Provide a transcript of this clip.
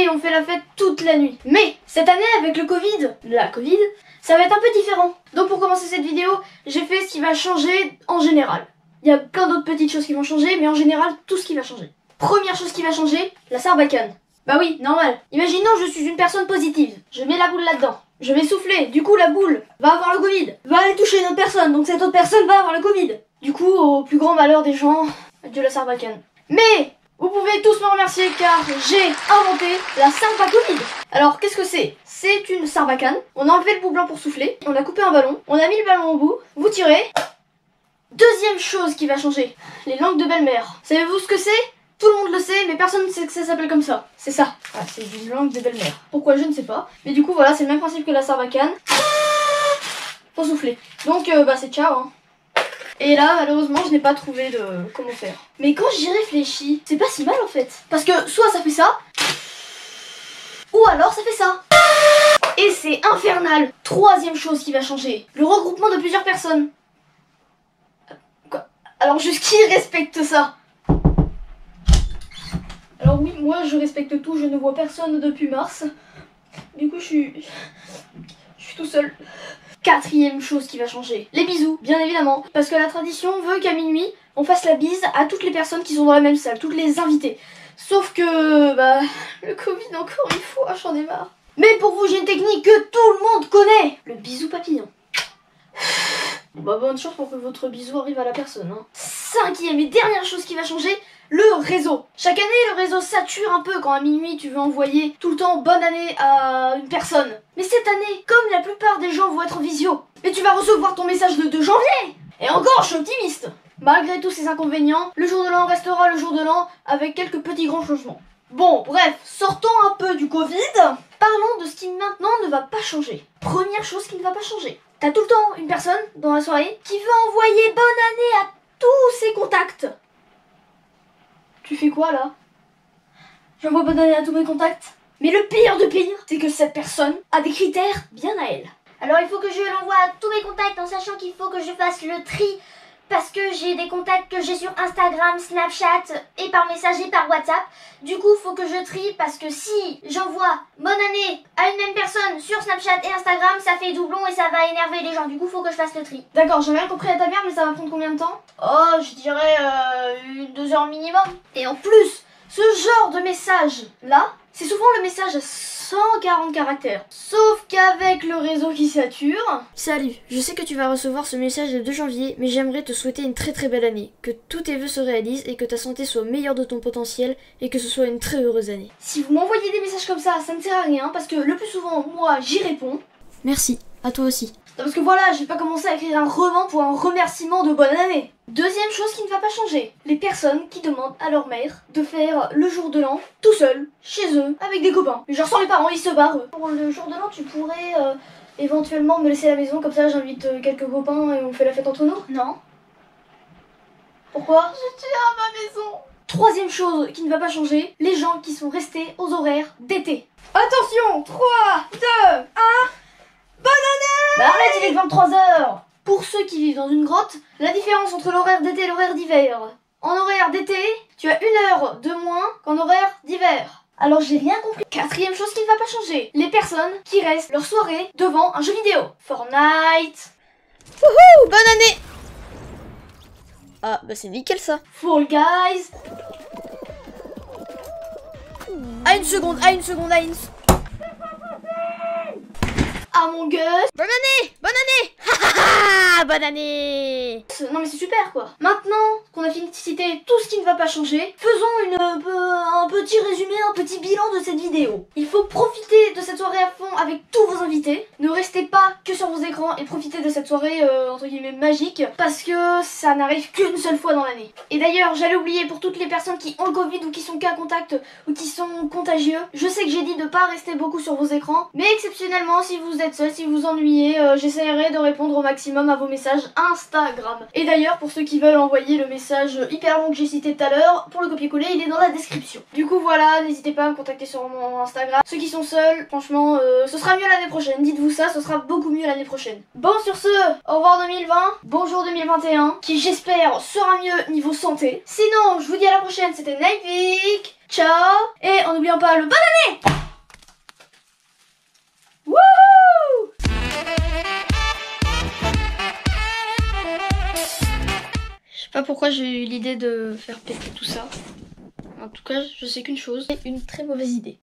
et on fait la fête toute la nuit. Mais cette année avec le Covid, ça va être un peu différent. Donc pour commencer cette vidéo, j'ai fait ce qui va changer en général. Il y a plein d'autres petites choses qui vont changer, mais en général tout ce qui va changer. Première chose qui va changer, la sarbacane. Bah oui, normal. Imaginons je suis une personne positive, je mets la boule là-dedans. Je vais souffler, du coup la boule va avoir le Covid, va aller toucher une autre personne, donc cette autre personne va avoir le Covid. Du coup, au plus grand malheur des gens, adieu la sarbacane. Mais vous pouvez tous me remercier car j'ai inventé la Sarbacovid. Alors qu'est-ce que c'est? C'est une sarbacane, on a enlevé le bout blanc pour souffler, on a coupé un ballon, on a mis le ballon au bout, vous tirez. Deuxième chose qui va changer, les langues de belle-mère. Savez-vous ce que c'est? Tout le monde le sait, mais personne ne sait que ça s'appelle comme ça. C'est ça. Ah, c'est une langue de belle-mère. Pourquoi, je ne sais pas. Mais du coup, voilà, c'est le même principe que la sarbacane. Faut souffler. Donc, c'est ciao, hein. Et là, malheureusement, je n'ai pas trouvé de comment faire. Mais quand j'y réfléchis, c'est pas si mal en fait. Parce que soit ça fait ça, ou alors ça fait ça. Et c'est infernal. Troisième chose qui va changer, le regroupement de plusieurs personnes. Quoi? Alors juste qui respecte ça? Alors oui, moi je respecte tout, je ne vois personne depuis mars. Du coup je suis tout seul. Quatrième chose qui va changer, les bisous, bien évidemment. Parce que la tradition veut qu'à minuit, on fasse la bise à toutes les personnes qui sont dans la même salle, toutes les invités. Sauf que, le Covid encore une fois, j'en ai marre. Mais pour vous, j'ai une technique que tout le monde connaît, le bisou papillon. Bonne chance pour que votre bisou arrive à la personne, hein. Cinquième et dernière chose qui va changer, le réseau. Chaque année, le réseau sature un peu quand à minuit tu veux envoyer tout le temps bonne année à une personne. Mais cette année, comme la plupart des gens vont être en visio, mais tu vas recevoir ton message le 2 janvier. Et encore, je suis optimiste. Malgré tous ces inconvénients, le jour de l'an restera le jour de l'an avec quelques petits grands changements. Bon, bref, sortons un peu du Covid. Parlons de ce qui maintenant ne va pas changer. Première chose qui ne va pas changer. T'as tout le temps une personne dans la soirée qui veut envoyer bonne année à tous ses contacts. Tu fais quoi là? J'envoie bonne année à tous mes contacts. Mais le pire de pire, c'est que cette personne a des critères bien à elle. Alors il faut que je l'envoie à tous mes contacts en sachant qu'il faut que je fasse le tri. Parce que j'ai des contacts que j'ai sur Instagram, Snapchat et par message et par WhatsApp. Du coup, il faut que je trie parce que si j'envoie bonne année à une même personne sur Snapchat et Instagram, ça fait doublon et ça va énerver les gens. Du coup, il faut que je fasse le tri. D'accord, j'ai rien compris à ta mère, mais ça va prendre combien de temps? Oh, je dirais 2 heures minimum. Et en plus, ce genre de message là, c'est souvent le message à 140 caractères. Sauf qu'avec le réseau qui sature... Salut, je sais que tu vas recevoir ce message le 2 janvier, mais j'aimerais te souhaiter une très très belle année. Que tous tes vœux se réalisent et que ta santé soit meilleure de ton potentiel et que ce soit une très heureuse année. Si vous m'envoyez des messages comme ça ne sert à rien parce que le plus souvent, moi, j'y réponds. Merci, à toi aussi. Non, parce que voilà, je vais pas commencer à écrire un roman pour un remerciement de bonne année. Deuxième chose qui ne va pas changer, les personnes qui demandent à leur mère de faire le jour de l'an tout seul, chez eux, avec des copains. Genre sans les parents, ils se barrent. Pour le jour de l'an, tu pourrais éventuellement me laisser à la maison, comme ça j'invite quelques copains et on fait la fête entre nous? Non. Pourquoi? Je tiens à ma maison. Troisième chose qui ne va pas changer, les gens qui sont restés aux horaires d'été. Attention, 3, 2, 1... Bonne année! Bah arrête, il est 23h. Pour ceux qui vivent dans une grotte, la différence entre l'horaire d'été et l'horaire d'hiver. En horaire d'été, tu as 1 heure de moins qu'en horaire d'hiver. Alors j'ai rien compris. Quatrième chose qui ne va pas changer, les personnes qui restent leur soirée devant un jeu vidéo. Fortnite. Wouhou, bonne année! Ah, bah c'est nickel ça. Fall Guys. À une seconde. Among Us. Bonne année! Bonne année! Bonne année! Non mais c'est super quoi. Maintenant qu'on a fini de citer tout ce qui ne va pas changer, faisons un petit résumé, un petit bilan de cette vidéo. Il faut profiter de cette soirée à fond avec tous vos invités. Ne restez pas que sur vos écrans et profitez de cette soirée entre guillemets magique parce que ça n'arrive qu'une seule fois dans l'année. Et d'ailleurs, j'allais oublier pour toutes les personnes qui ont le Covid ou qui sont cas contact ou qui sont contagieux. Je sais que j'ai dit de pas rester beaucoup sur vos écrans, mais exceptionnellement si vous êtes seul, si vous ennuyez, j'essaierai de répondre au maximum à vos messages Instagram. Et d'ailleurs, pour ceux qui veulent envoyer le message hyper long que j'ai cité tout à l'heure, pour le copier-coller, il est dans la description. Du coup voilà, n'hésitez pas à me contacter sur mon Instagram. Ceux qui sont seuls, franchement, ce sera mieux l'année prochaine. Dites-vous ça, ce sera beaucoup mieux l'année prochaine. prochaine. Bon, sur ce, au revoir 2020, bonjour 2021, qui j'espère sera mieux niveau santé. Sinon, je vous dis à la prochaine, c'était Nightvic, ciao, et en n'oubliant pas le bonne année. Wouhou! Je sais pas pourquoi j'ai eu l'idée de faire péter tout ça. En tout cas, je sais qu'une chose, c'est une très mauvaise idée.